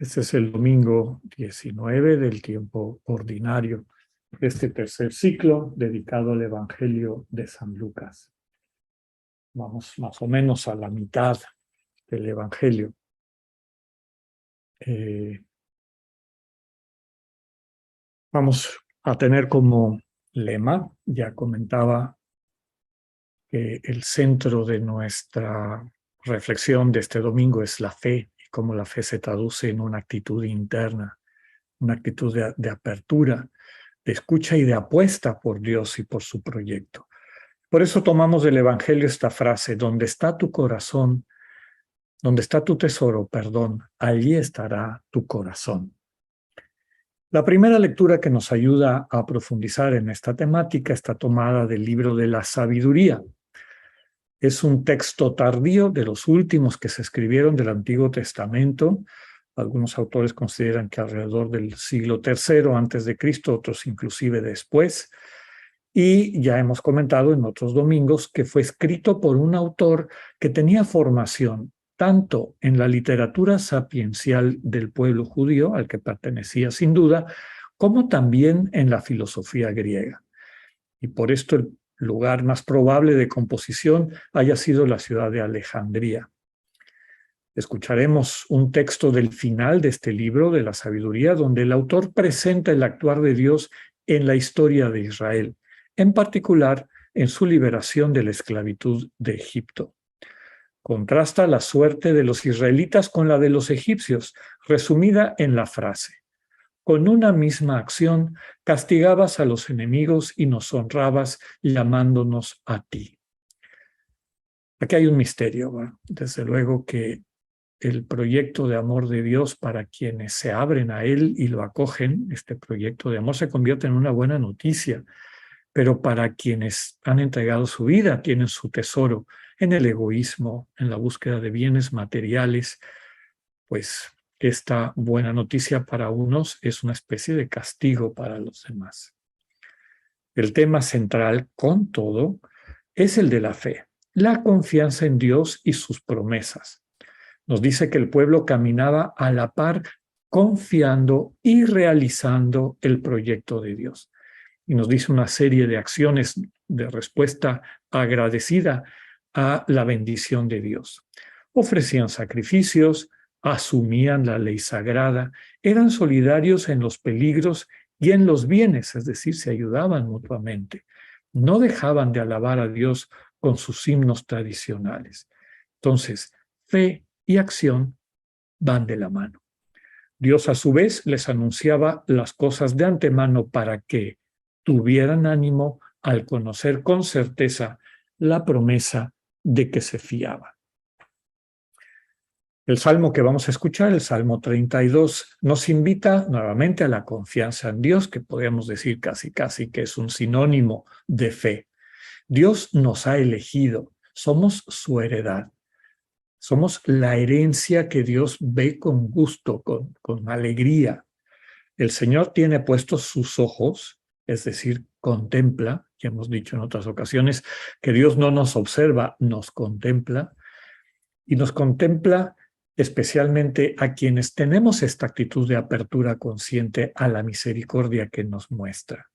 Este es el domingo 19 del tiempo ordinario de este tercer ciclo dedicado al Evangelio de San Lucas. Vamos más o menos a la mitad del Evangelio. Vamos a tener como lema, ya comentaba, que el centro de nuestra reflexión de este domingo es la fe y cómo la fe se traduce en una actitud interna, una actitud de apertura, de escucha y de apuesta por Dios y por su proyecto. Por eso tomamos del Evangelio esta frase: donde está tu corazón, donde está tu tesoro, perdón, allí estará tu corazón. La primera lectura que nos ayuda a profundizar en esta temática está tomada del libro de la Sabiduría. Es un texto tardío, de los últimos que se escribieron del Antiguo Testamento. Algunos autores consideran que alrededor del siglo III antes de Cristo, otros inclusive después. Y ya hemos comentado en otros domingos que fue escrito por un autor que tenía formación tanto en la literatura sapiencial del pueblo judío, al que pertenecía sin duda, como también en la filosofía griega. Y por esto el lugar más probable de composición haya sido la ciudad de Alejandría. Escucharemos un texto del final de este libro de la Sabiduría, donde el autor presenta el actuar de Dios en la historia de Israel, en particular en su liberación de la esclavitud de Egipto. Contrasta la suerte de los israelitas con la de los egipcios, resumida en la frase: con una misma acción castigabas a los enemigos y nos honrabas llamándonos a ti. Aquí hay un misterio, ¿va? Desde luego que el proyecto de amor de Dios para quienes se abren a Él y lo acogen, este proyecto de amor se convierte en una buena noticia, pero para quienes han entregado su vida, tienen su tesoro en el egoísmo, en la búsqueda de bienes materiales, pues esta buena noticia para unos es una especie de castigo para los demás. El tema central, con todo, es el de la fe, la confianza en Dios y sus promesas. Nos dice que el pueblo caminaba a la par, confiando y realizando el proyecto de Dios. Y nos dice una serie de acciones de respuesta agradecida a la bendición de Dios. Ofrecían sacrificios, asumían la ley sagrada, eran solidarios en los peligros y en los bienes, es decir, se ayudaban mutuamente. No dejaban de alabar a Dios con sus himnos tradicionales. Entonces, fe y acción van de la mano. Dios a su vez les anunciaba las cosas de antemano para que tuvieran ánimo al conocer con certeza la promesa de que se fiaba. El salmo que vamos a escuchar, el Salmo 32, nos invita nuevamente a la confianza en Dios, que podríamos decir casi que es un sinónimo de fe. Dios nos ha elegido, somos su heredad. Somos la herencia que Dios ve con gusto, con alegría. El Señor tiene puestos sus ojos, es decir, contempla, ya hemos dicho en otras ocasiones que Dios no nos observa, nos contempla, y nos contempla especialmente a quienes tenemos esta actitud de apertura consciente a la misericordia que nos muestra.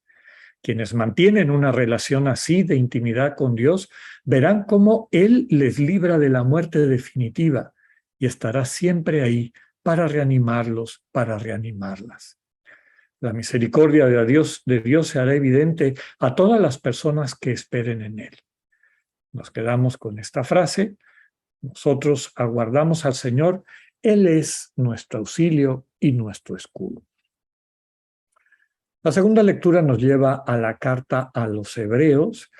Quienes mantienen una relación así de intimidad con Dios verán cómo Él les libra de la muerte definitiva y estará siempre ahí para reanimarlos, para reanimarlas. La misericordia de Dios se hará evidente a todas las personas que esperen en Él. Nos quedamos con esta frase. Nosotros aguardamos al Señor. Él es nuestro auxilio y nuestro escudo. La segunda lectura nos lleva a la carta a los Hebreos,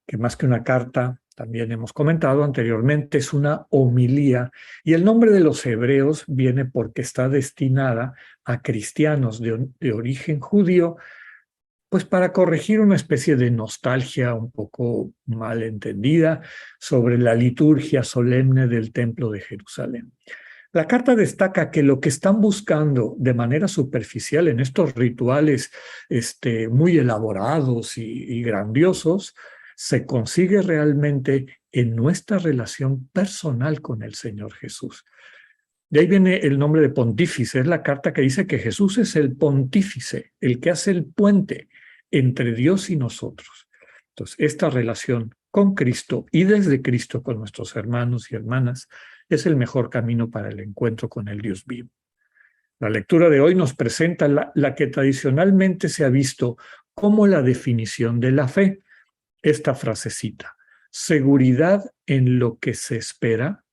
que más que una carta, también hemos comentado anteriormente, es una homilía, y el nombre de los Hebreos viene porque está destinada a cristianos de origen judío, pues para corregir una especie de nostalgia un poco mal entendida sobre la liturgia solemne del Templo de Jerusalén. La carta destaca que lo que están buscando de manera superficial en estos rituales muy elaborados y grandiosos, se consigue realmente en nuestra relación personal con el Señor Jesús. De ahí viene el nombre de pontífice. Es la carta que dice que Jesús es el pontífice, el que hace el puente entre Dios y nosotros. Entonces, esta relación con Cristo y desde Cristo con nuestros hermanos y hermanas es el mejor camino para el encuentro con el Dios vivo. La lectura de hoy nos presenta la que tradicionalmente se ha visto como la definición de la fe. Esta frasecita: seguridad en lo que se espera.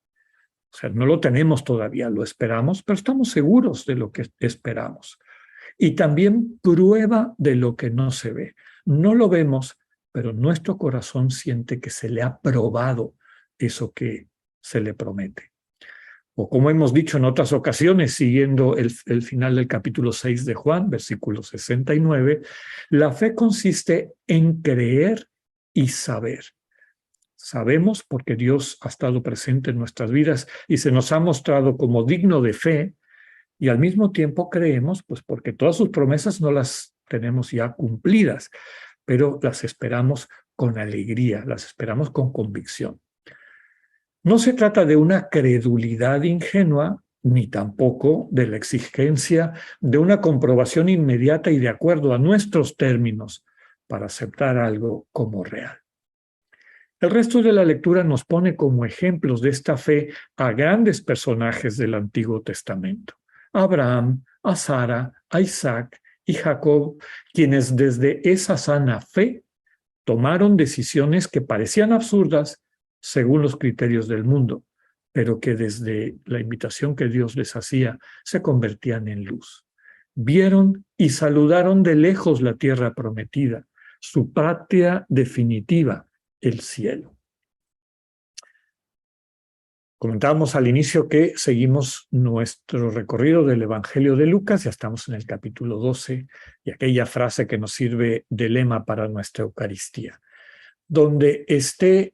O sea, no lo tenemos todavía, lo esperamos, pero estamos seguros de lo que esperamos. Y también prueba de lo que no se ve. No lo vemos, pero nuestro corazón siente que se le ha probado eso que se le promete. O como hemos dicho en otras ocasiones, siguiendo el final del capítulo 6 de Juan, versículo 69, la fe consiste en creer y saber. Sabemos porque Dios ha estado presente en nuestras vidas y se nos ha mostrado como digno de fe, y al mismo tiempo creemos, pues porque todas sus promesas no las tenemos ya cumplidas, pero las esperamos con alegría, las esperamos con convicción. No se trata de una credulidad ingenua, ni tampoco de la exigencia de una comprobación inmediata y de acuerdo a nuestros términos para aceptar algo como real. El resto de la lectura nos pone como ejemplos de esta fe a grandes personajes del Antiguo Testamento: a Abraham, a Sara, a Isaac y Jacob, quienes desde esa sana fe tomaron decisiones que parecían absurdas según los criterios del mundo, pero que desde la invitación que Dios les hacía se convertían en luz. Vieron y saludaron de lejos la tierra prometida, su patria definitiva, el cielo. Comentábamos al inicio que seguimos nuestro recorrido del Evangelio de Lucas, ya estamos en el capítulo 12, y aquella frase que nos sirve de lema para nuestra Eucaristía: donde esté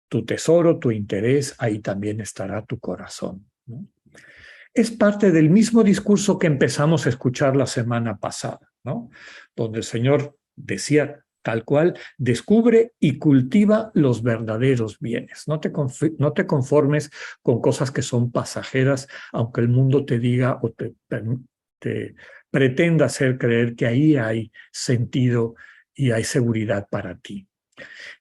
tu tesoro, tu interés, ahí también estará tu corazón, ¿no? Es parte del mismo discurso que empezamos a escuchar la semana pasada, ¿no? Donde el Señor decía tal cual: descubre y cultiva los verdaderos bienes. No te conformes con cosas que son pasajeras, aunque el mundo te diga o te pretenda hacer creer que ahí hay sentido y hay seguridad para ti.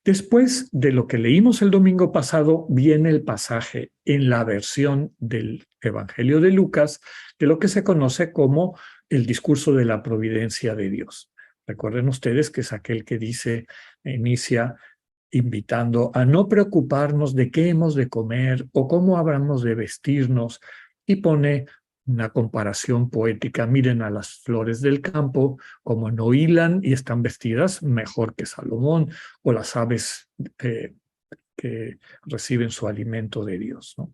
Después de lo que leímos el domingo pasado, viene el pasaje en la versión del Evangelio de Lucas de lo que se conoce como el discurso de la providencia de Dios. Recuerden ustedes que es aquel que inicia invitando a no preocuparnos de qué hemos de comer o cómo habremos de vestirnos, y pone una comparación poética: miren a las flores del campo, como no hilan y están vestidas mejor que Salomón, o las aves que reciben su alimento de Dios, ¿no?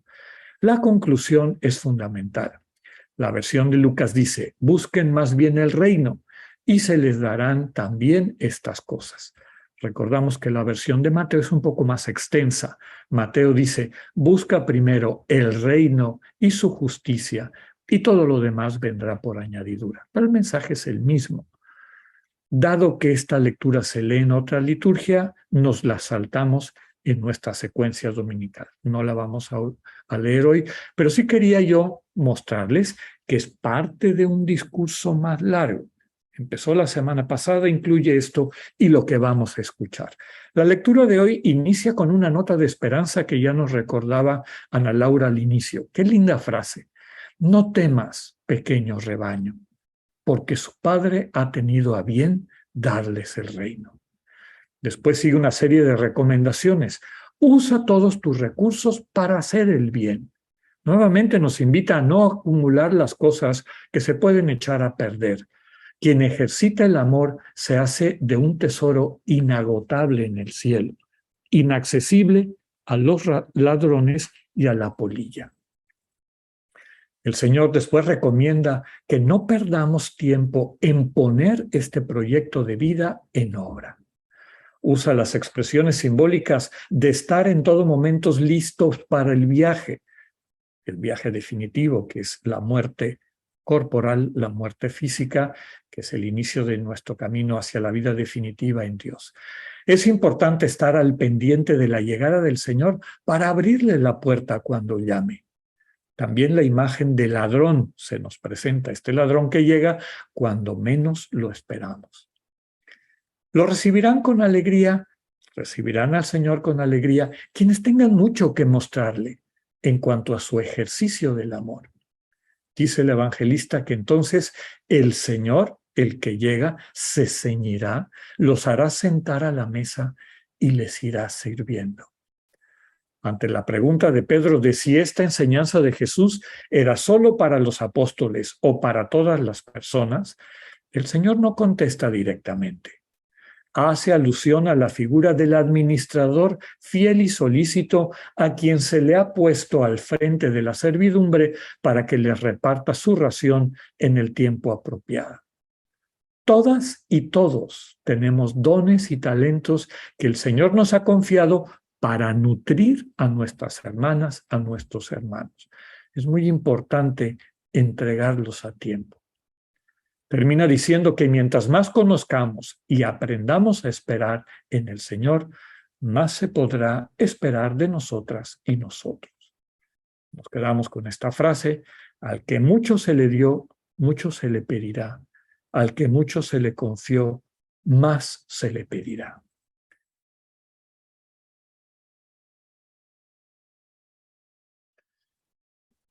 La conclusión es fundamental. La versión de Lucas dice: busquen más bien el reino y se les darán también estas cosas. Recordamos que la versión de Mateo es un poco más extensa. Mateo dice: busca primero el reino y su justicia, y todo lo demás vendrá por añadidura. Pero el mensaje es el mismo. Dado que esta lectura se lee en otra liturgia, nos la saltamos en nuestra secuencia dominical. No la vamos a leer hoy, pero sí quería yo mostrarles que es parte de un discurso más largo. Empezó la semana pasada, incluye esto y lo que vamos a escuchar. La lectura de hoy inicia con una nota de esperanza que ya nos recordaba Ana Laura al inicio. Qué linda frase: no temas, pequeño rebaño, porque su Padre ha tenido a bien darles el reino. Después sigue una serie de recomendaciones. Usa todos tus recursos para hacer el bien. Nuevamente nos invita a no acumular las cosas que se pueden echar a perder. Quien ejercita el amor se hace de un tesoro inagotable en el cielo, inaccesible a los ladrones y a la polilla. El Señor después recomienda que no perdamos tiempo en poner este proyecto de vida en obra. Usa las expresiones simbólicas de estar en todo momento listos para el viaje definitivo, que es la muerte corporal, la muerte física, que es el inicio de nuestro camino hacia la vida definitiva en Dios. Es importante estar al pendiente de la llegada del Señor para abrirle la puerta cuando llame. También la imagen del ladrón se nos presenta, este ladrón que llega cuando menos lo esperamos. Lo recibirán con alegría, recibirán al Señor con alegría quienes tengan mucho que mostrarle en cuanto a su ejercicio del amor. Dice el evangelista que entonces el Señor, el que llega, se ceñirá, los hará sentar a la mesa y les irá sirviendo. Ante la pregunta de Pedro de si esta enseñanza de Jesús era solo para los apóstoles o para todas las personas, el Señor no contesta directamente. Hace alusión a la figura del administrador fiel y solícito a quien se le ha puesto al frente de la servidumbre para que les reparta su ración en el tiempo apropiado. Todas y todos tenemos dones y talentos que el Señor nos ha confiado para nutrir a nuestras hermanas, a nuestros hermanos. Es muy importante entregarlos a tiempo. Termina diciendo que mientras más conozcamos y aprendamos a esperar en el Señor, más se podrá esperar de nosotras y nosotros. Nos quedamos con esta frase: al que mucho se le dio, mucho se le pedirá. Al que mucho se le confió, más se le pedirá.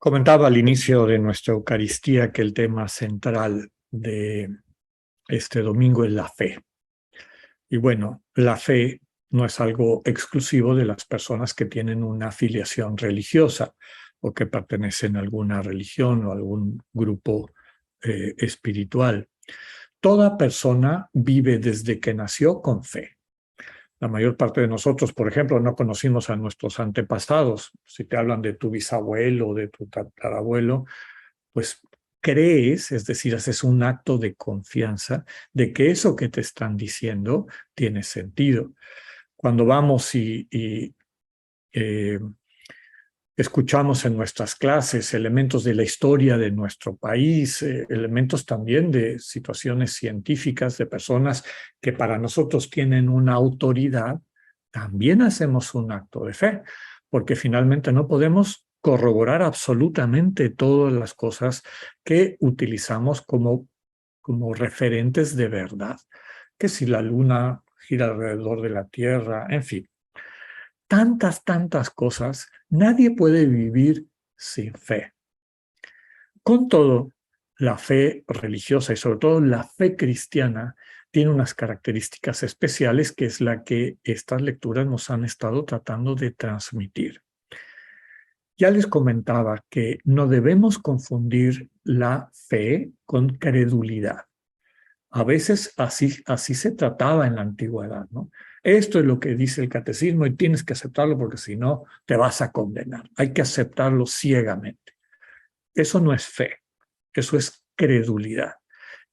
Comentaba al inicio de nuestra Eucaristía que el tema central de este domingo es la fe. Y bueno, la fe no es algo exclusivo de las personas que tienen una afiliación religiosa o que pertenecen a alguna religión o a algún grupo espiritual. Toda persona vive desde que nació con fe. La mayor parte de nosotros, por ejemplo, no conocimos a nuestros antepasados. Si te hablan de tu bisabuelo o de tu tatarabuelo, pues crees, es decir, haces un acto de confianza de que eso que te están diciendo tiene sentido. Cuando vamos y escuchamos en nuestras clases elementos de la historia de nuestro país, elementos también de situaciones científicas de personas que para nosotros tienen una autoridad, también hacemos un acto de fe, porque finalmente no podemos corroborar absolutamente todas las cosas que utilizamos como referentes de verdad. Que si la luna gira alrededor de la Tierra, en fin. Tantas cosas, nadie puede vivir sin fe. Con todo, la fe religiosa y sobre todo la fe cristiana tiene unas características especiales que es la que estas lecturas nos han estado tratando de transmitir. Ya les comentaba que no debemos confundir la fe con credulidad. A veces así se trataba en la antigüedad, ¿no? Esto es lo que dice el catecismo y tienes que aceptarlo porque si no te vas a condenar. Hay que aceptarlo ciegamente. Eso no es fe, eso es credulidad.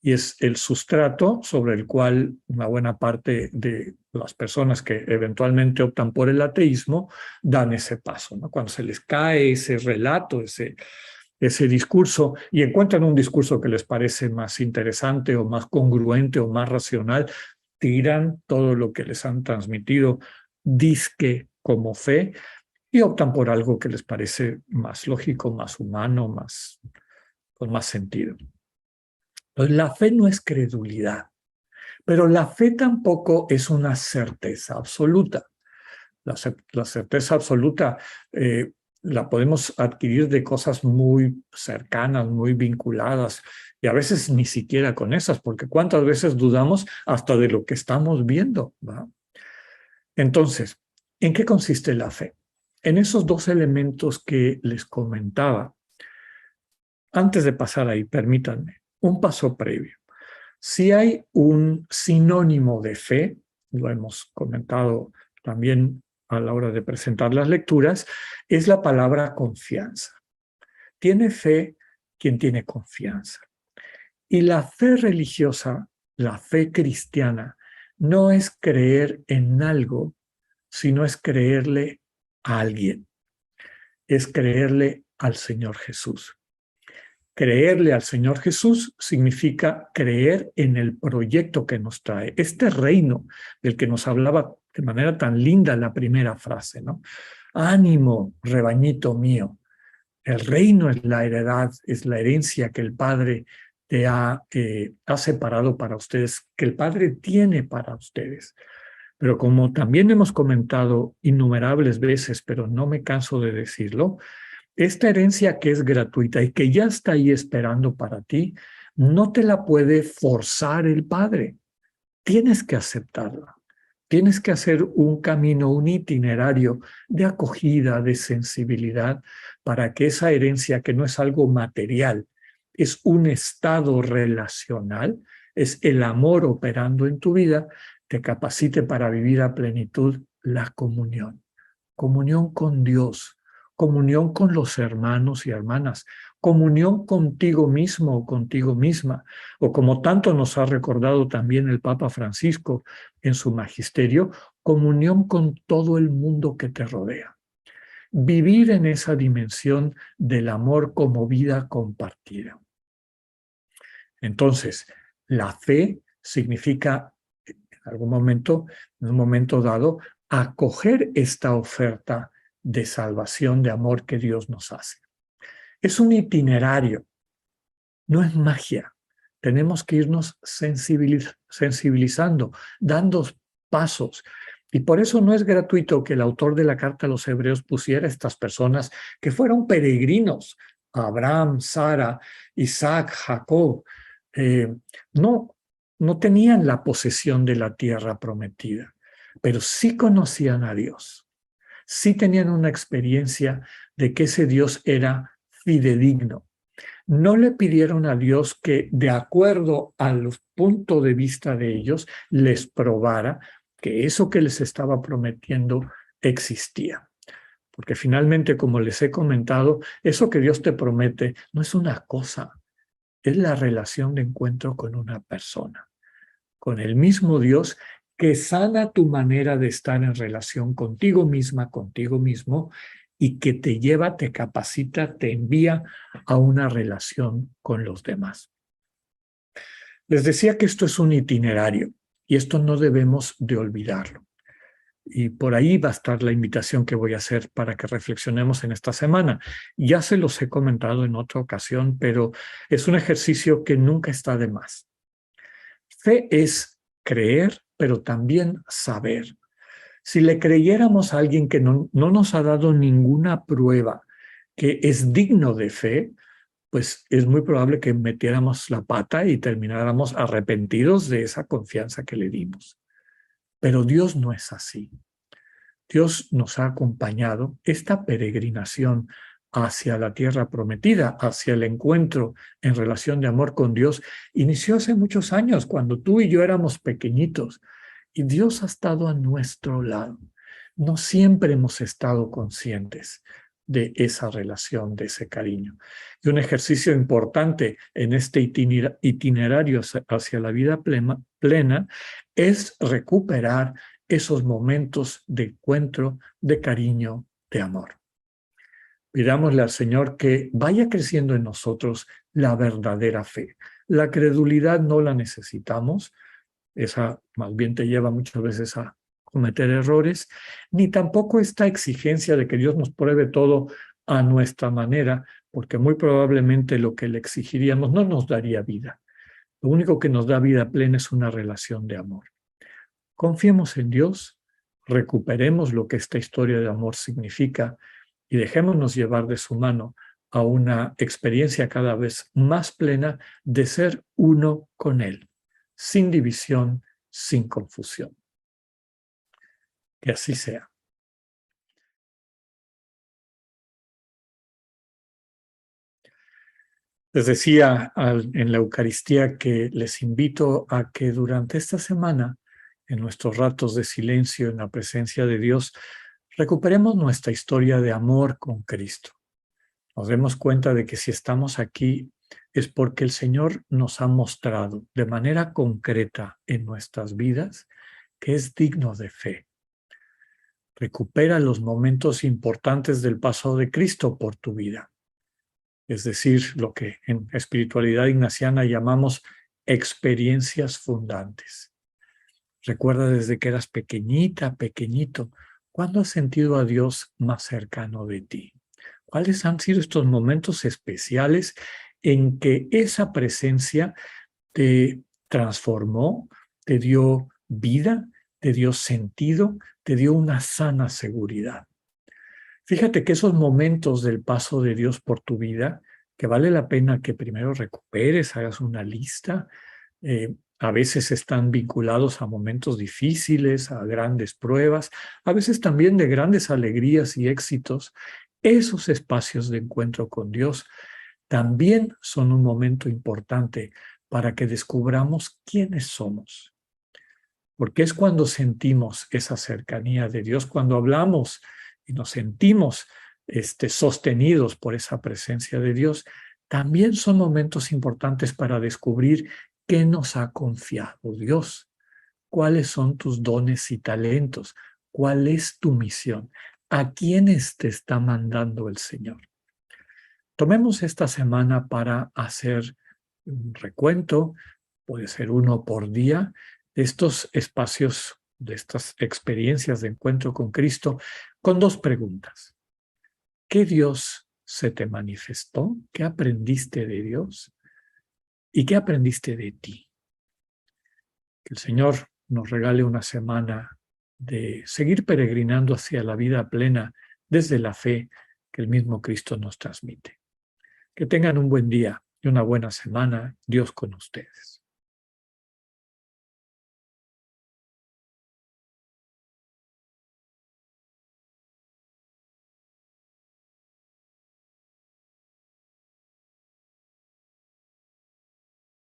Y es el sustrato sobre el cual una buena parte de las personas que eventualmente optan por el ateísmo dan ese paso, ¿no? Cuando se les cae ese relato, ese discurso y encuentran un discurso que les parece más interesante o más congruente o más racional, tiran todo lo que les han transmitido disque como fe y optan por algo que les parece más lógico, más humano, con más sentido. Entonces, la fe no es credulidad, pero la fe tampoco es una certeza absoluta. La certeza absoluta la podemos adquirir de cosas muy cercanas, muy vinculadas, y a veces ni siquiera con esas, porque cuántas veces dudamos hasta de lo que estamos viendo, ¿va? Entonces, ¿en qué consiste la fe? En esos dos elementos que les comentaba. Antes de pasar ahí, permítanme un paso previo. Si hay un sinónimo de fe, lo hemos comentado también a la hora de presentar las lecturas, es la palabra confianza. Tiene fe quien tiene confianza. Y la fe religiosa, la fe cristiana, no es creer en algo, sino es creerle a alguien, es creerle al Señor Jesús. Creerle al Señor Jesús significa creer en el proyecto que nos trae, este reino del que nos hablaba de manera tan linda la primera frase, ¿no? Ánimo, rebañito mío. El reino es la heredad, es la herencia que el Padre te ha separado para ustedes, que el Padre tiene para ustedes. Pero como también hemos comentado innumerables veces, pero no me canso de decirlo, esta herencia que es gratuita y que ya está ahí esperando para ti, no te la puede forzar el Padre. Tienes que aceptarla. Tienes que hacer un camino, un itinerario de acogida, de sensibilidad, para que esa herencia, que no es algo material, es un estado relacional, es el amor operando en tu vida, te capacite para vivir a plenitud la comunión. Comunión con Dios, comunión con los hermanos y hermanas, comunión contigo mismo o contigo misma, o como tanto nos ha recordado también el Papa Francisco en su magisterio, comunión con todo el mundo que te rodea. Vivir en esa dimensión del amor como vida compartida. Entonces, la fe significa, en algún momento, en un momento dado, acoger esta oferta de salvación, de amor que Dios nos hace. Es un itinerario, no es magia. Tenemos que irnos sensibilizando, dando pasos. Y por eso no es gratuito que el autor de la carta a los Hebreos pusiera a estas personas que fueron peregrinos, Abraham, Sara, Isaac, Jacob. No, no tenían la posesión de la tierra prometida, pero sí conocían a Dios. Sí tenían una experiencia de que ese Dios era fidedigno. No le pidieron a Dios que, de acuerdo al punto de vista de ellos, les probara que eso que les estaba prometiendo existía. Porque finalmente, como les he comentado, eso que Dios te promete no es una cosa, es la relación de encuentro con una persona, con el mismo Dios que sana tu manera de estar en relación contigo misma, contigo mismo, y que te lleva, te capacita, te envía a una relación con los demás. Les decía que esto es un itinerario y esto no debemos de olvidarlo. Y por ahí va a estar la invitación que voy a hacer para que reflexionemos en esta semana. Ya se los he comentado en otra ocasión, pero es un ejercicio que nunca está de más. Fe es creer, pero también saber. Si le creyéramos a alguien que no nos ha dado ninguna prueba que es digno de fe, pues es muy probable que metiéramos la pata y termináramos arrepentidos de esa confianza que le dimos. Pero Dios no es así. Dios nos ha acompañado. Esta peregrinación hacia la tierra prometida, hacia el encuentro en relación de amor con Dios, inició hace muchos años, cuando tú y yo éramos pequeñitos, y Dios ha estado a nuestro lado. No siempre hemos estado conscientes de esa relación, de ese cariño. Y un ejercicio importante en este itinerario hacia la vida plena es recuperar esos momentos de encuentro, de cariño, de amor. Pidámosle al Señor que vaya creciendo en nosotros la verdadera fe. La credulidad no la necesitamos, esa más bien te lleva muchas veces a cometer errores, ni tampoco esta exigencia de que Dios nos pruebe todo a nuestra manera, porque muy probablemente lo que le exigiríamos no nos daría vida. Lo único que nos da vida plena es una relación de amor. Confiemos en Dios, recuperemos lo que esta historia de amor significa y dejémonos llevar de su mano a una experiencia cada vez más plena de ser uno con Él, sin división, sin confusión. Que así sea. Les decía en la Eucaristía que les invito a que durante esta semana, en nuestros ratos de silencio en la presencia de Dios, recuperemos nuestra historia de amor con Cristo. Nos demos cuenta de que si estamos aquí es porque el Señor nos ha mostrado de manera concreta en nuestras vidas que es digno de fe. Recupera los momentos importantes del paso de Cristo por tu vida. Es decir, lo que en espiritualidad ignaciana llamamos experiencias fundantes. Recuerda desde que eras pequeñita, pequeñito, ¿cuándo has sentido a Dios más cercano de ti? ¿Cuáles han sido estos momentos especiales en que esa presencia te transformó, te dio vida, te dio sentido, te dio una sana seguridad? Fíjate que esos momentos del paso de Dios por tu vida, que vale la pena que primero recuperes, hagas una lista, a veces están vinculados a momentos difíciles, a grandes pruebas, a veces también de grandes alegrías y éxitos. Esos espacios de encuentro con Dios también son un momento importante para que descubramos quiénes somos, porque es cuando sentimos esa cercanía de Dios, cuando hablamos y nos sentimos sostenidos por esa presencia de Dios. También son momentos importantes para descubrir qué nos ha confiado Dios, cuáles son tus dones y talentos, cuál es tu misión, a quiénes te está mandando el Señor. Tomemos esta semana para hacer un recuento, puede ser uno por día, de estos espacios, de estas experiencias de encuentro con Cristo, con dos preguntas. ¿Qué Dios se te manifestó? ¿Qué aprendiste de Dios? ¿Y qué aprendiste de ti? Que el Señor nos regale una semana de seguir peregrinando hacia la vida plena desde la fe que el mismo Cristo nos transmite. Que tengan un buen día y una buena semana. Dios con ustedes.